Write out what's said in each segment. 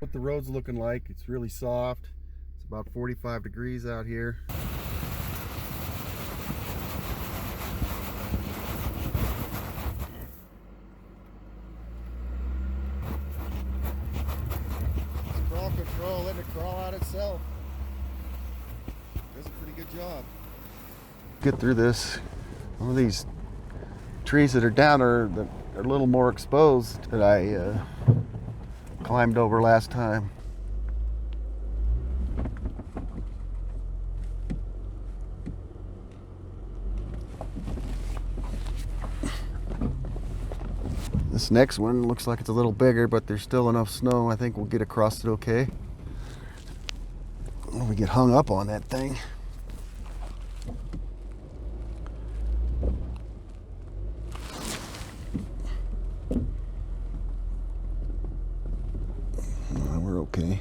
What the road's looking like. It's really soft. It's about 45 degrees out here. It's crawl control, letting it crawl out itself. Does a pretty good job. Get through this. One of these trees that are down are a little more exposed that I climbed over last time. This next one looks like it's a little bigger, but there's still enough snow. I think we'll get across it okay. When we get hung up on that thing. We're okay.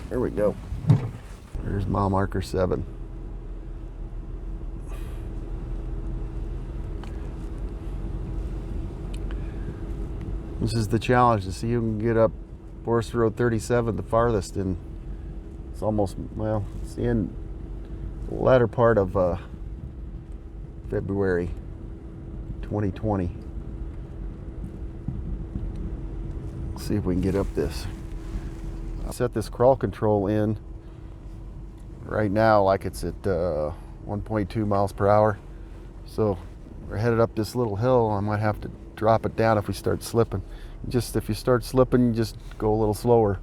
There we go. There's mile marker 7. This is the challenge, to see who can get up Forest Road 37 the farthest, and it's almost, well, it's the end, the latter part of February 2020. Let's see if we can get up this. I'll set this crawl control in right now like it's at 1.2 miles per hour. So we're headed up this little hill. I might have to drop it down if we start slipping. Just if you start slipping, just go a little slower.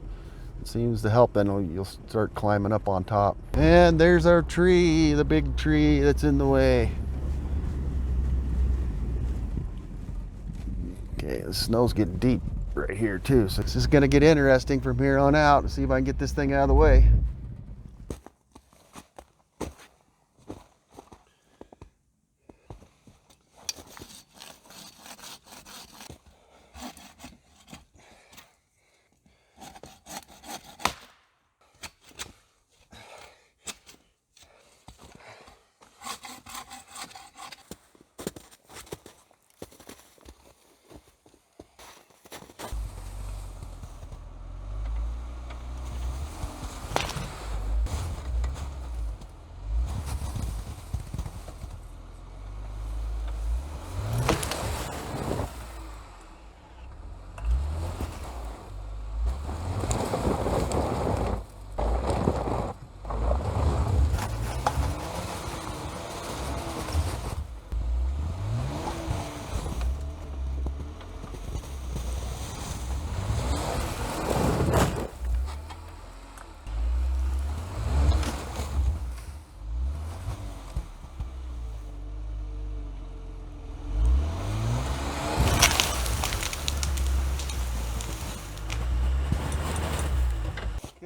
It seems to help, then you'll start climbing up on top. And there's our tree, the big tree that's in the way. Okay, the snow's getting deep right here too, so this is gonna get interesting from here on out. See if I can get this thing out of the way.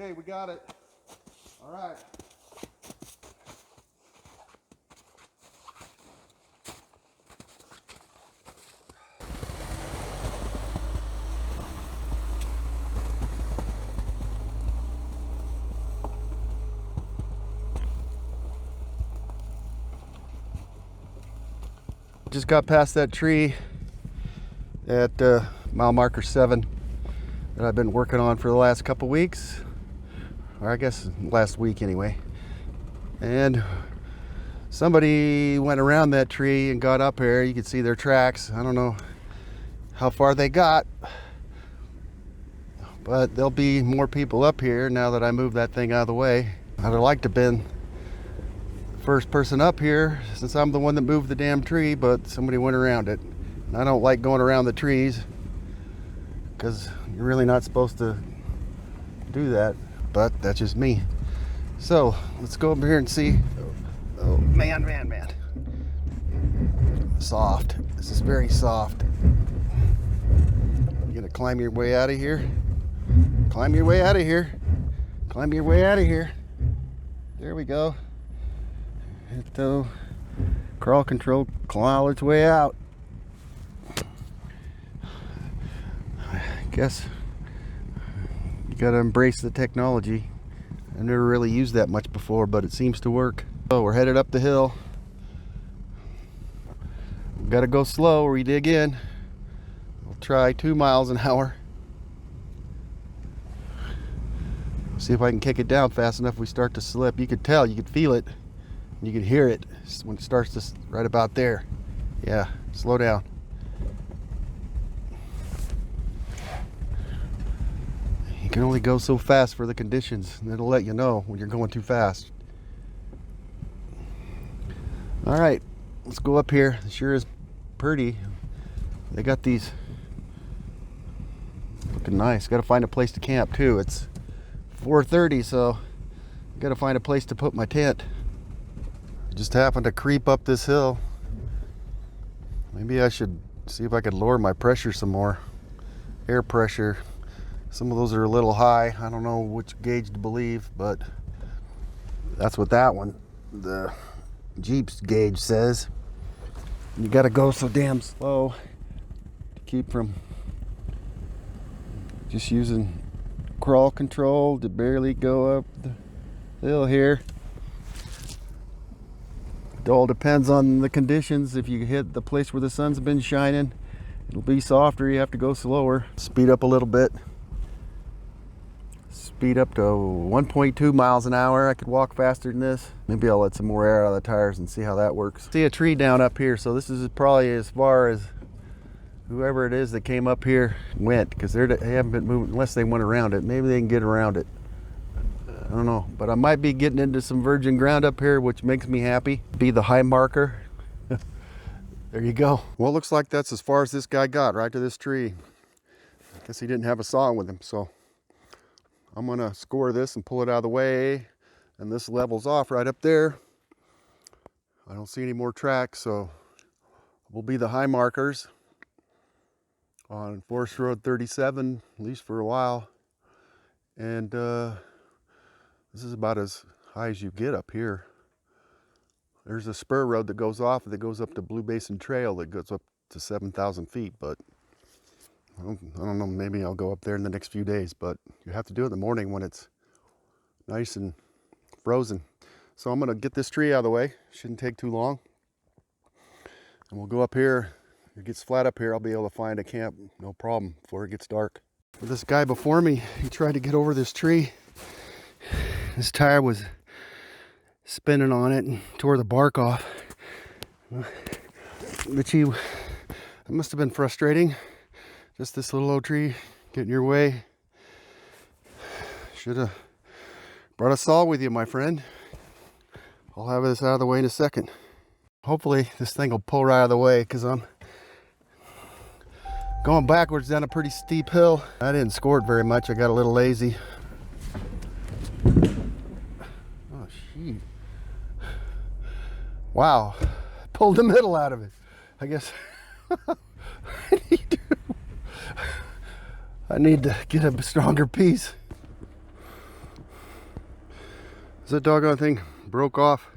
Okay, we got it. All right. Just got past that tree at mile marker 7 that I've been working on for the last couple weeks. Or I guess last week anyway. And somebody went around that tree and got up here. You can see their tracks. I don't know how far they got, but there'll be more people up here now that I moved that thing out of the way. I'd have liked to have been the first person up here since I'm the one that moved the damn tree, but somebody went around it. And I don't like going around the trees because you're really not supposed to do that. But that's just me. So let's go over here and see. Oh man. Soft. This is very soft. You're gonna climb your way out of here. Climb your way out of here. Climb your way out of here. There we go. Hit the crawl control, claw its way out. I guess got to embrace the technology. I've never really used that much before, but it seems to work. So we're headed up the hill. Gotta go slow or we dig in. We'll try 2 miles an hour. See if I can kick it down fast enough. We start to slip. You could tell, you could feel it, you could hear it when it starts to right about there. Yeah, slow down. You can only go so fast for the conditions, and it'll let you know when you're going too fast. All right, let's go up here. It sure is pretty. They got these looking nice. Got to find a place to camp too. It's 4:30, so I got to find a place to put my tent. Just happened to creep up this hill. Maybe I should see if I could lower my pressure some more. Air pressure. Some of those are a little high. I don't know which gauge to believe, but that's what that one, the Jeep's gauge, says. You got to go so damn slow to keep from just using crawl control to barely go up the hill here. It all depends on the conditions. If you hit the place where the sun's been shining, it'll be softer. You have to go slower. Speed up a little bit. Speed up to 1.2 miles an hour. I could walk faster than this. Maybe I'll let some more air out of the tires and see how that works. See a tree down up here, so this is probably as far as whoever it is that came up here went, because they haven't been moving unless they went around it. Maybe they can get around it. I don't know, but I might be getting into some virgin ground up here, which makes me happy. Be the high marker. There you go. Well, it looks like that's as far as this guy got, right to this tree. I guess he didn't have a saw with him, so I'm gonna score this and pull it out of the way, and this levels off right up there. I don't see any more tracks, so we'll be the high markers on Forest Road 37, at least for a while. And this is about as high as you get up here. There's a spur road that goes off, that goes up to Blue Basin Trail that goes up to 7,000 feet, but I don't know, maybe I'll go up there in the next few days, but you have to do it in the morning when it's nice and frozen. So I'm gonna get this tree out of the way. Shouldn't take too long. And we'll go up here. If it gets flat up here, I'll be able to find a camp, no problem, before it gets dark. This guy before me, he tried to get over this tree. His tire was spinning on it and tore the bark off. But it must have been frustrating. Just this little old tree getting your way. Should have brought a saw with you, my friend. I'll have this out of the way in a second. Hopefully this thing will pull right out of the way, because I'm going backwards down a pretty steep hill. I didn't score it very much. I got a little lazy. Oh, shoot. Wow. Pulled the middle out of it. I guess I need to get a stronger piece. That doggone thing broke off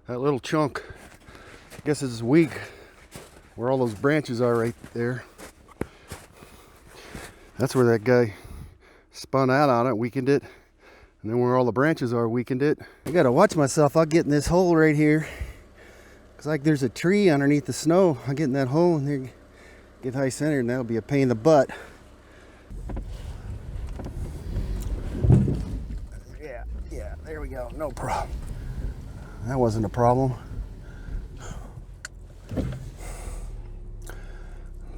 that little chunk. I guess it's weak where all those branches are right there. That's where that guy spun out on it, weakened it. And then where all the branches are, weakened it. I gotta watch myself. I'll get in this hole right here. It's like there's a tree underneath the snow. I'll get in that hole and there, get high centered, and that'll be a pain in the butt. Yeah, there we go. No problem. That wasn't a problem.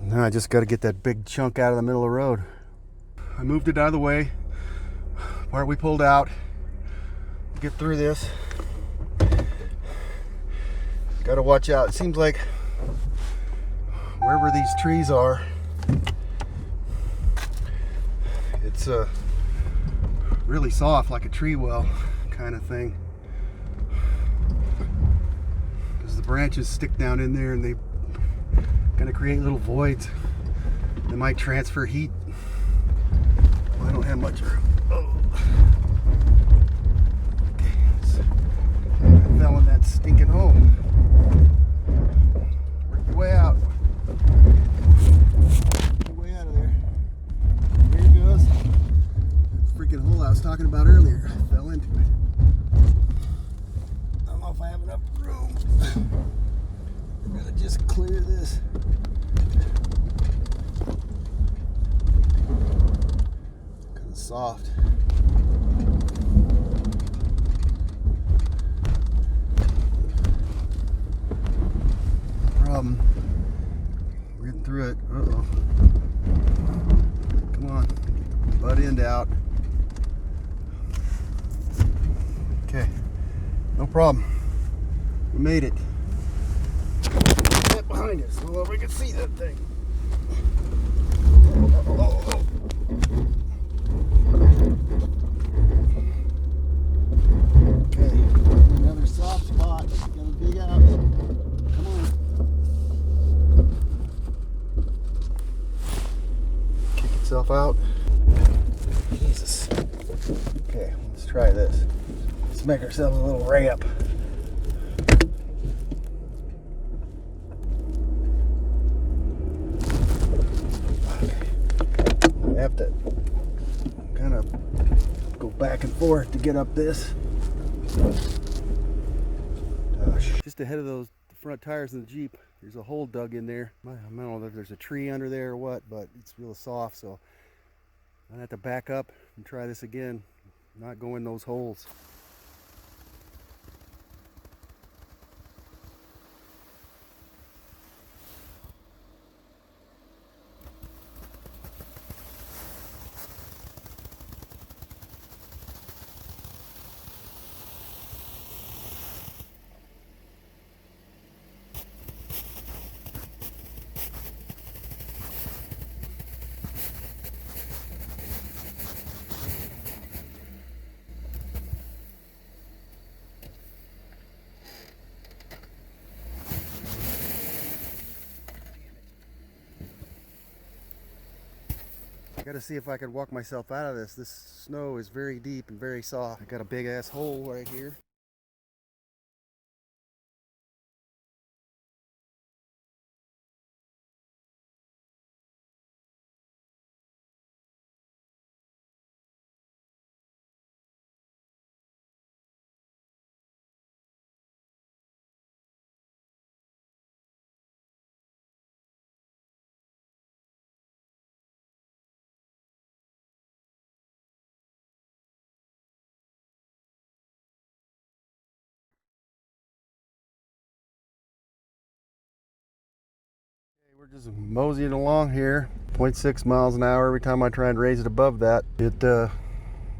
Now I just got to get that big chunk out of the middle of the road. I moved it out of the way. Part we pulled out. Get through this. Got to watch out. It seems like wherever these trees are, it's really soft, like a tree well kind of thing. Because the branches stick down in there and they kind of create little voids. They might transfer heat. Well, I don't have much room. Oh. Okay, I fell in that stinking hole. Work your way out. Work your way out of there. There it goes. That freaking hole I was talking about earlier. I fell into it. I don't know if I have enough room. I gotta just clear this. Kind of soft. Problem. We're getting through it. Uh-oh. Come on. Butt end out. Okay. No problem. We made it. Get behind us so we can see that thing. Oh. Okay. Another soft spot. Gonna dig out. Come on. Kick itself out. Jesus. Okay, let's try this. Let's make ourselves a little ramp. I have to kind of go back and forth to get up this. Just ahead of the front tires in the Jeep, there's a hole dug in there. I don't know if there's a tree under there or what, but it's real soft, so I'm gonna have to back up and try this again. Not go in those holes. I gotta see if I can walk myself out of this. This snow is very deep and very soft. I got a big ass hole right here. We're just moseying along here, 0.6 miles an hour. Every time I try and raise it above that, it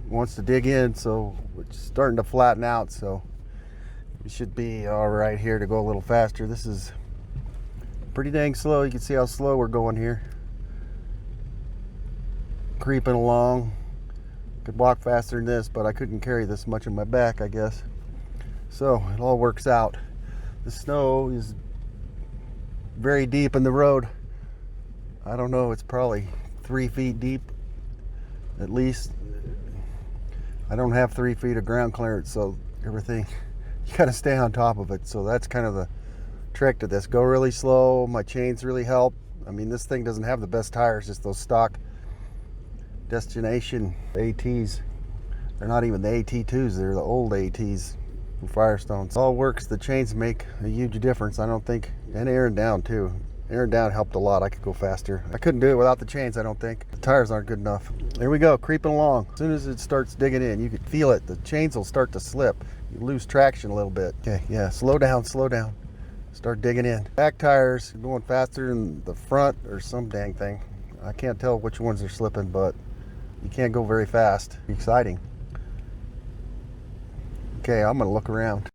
wants to dig in, so it's starting to flatten out, so we should be all right here to go a little faster. This is pretty dang slow. You can see how slow we're going here. Creeping along. Could walk faster than this, but I couldn't carry this much on my back, I guess. So it all works out. The snow is very deep in the road. I don't know, it's probably 3 feet deep at least. I don't have 3 feet of ground clearance, so everything, you gotta stay on top of it. So that's kind of the trick to this. Go really slow. My chains really help. I mean, this thing doesn't have the best tires, just those stock Destination ATs. They're not even the AT2s, they're the old ATs from Firestone. It all works. The chains make a huge difference, I don't think. And airing down too. Airing down helped a lot. I could go faster. I couldn't do it without the chains, I don't think. The tires aren't good enough. There we go, creeping along. As soon as it starts digging in, you could feel it. The chains will start to slip. You lose traction a little bit. Okay, yeah, slow down, slow down. Start digging in. Back tires going faster than the front or some dang thing. I can't tell which ones are slipping, but you can't go very fast. Exciting. Okay, I'm gonna look around.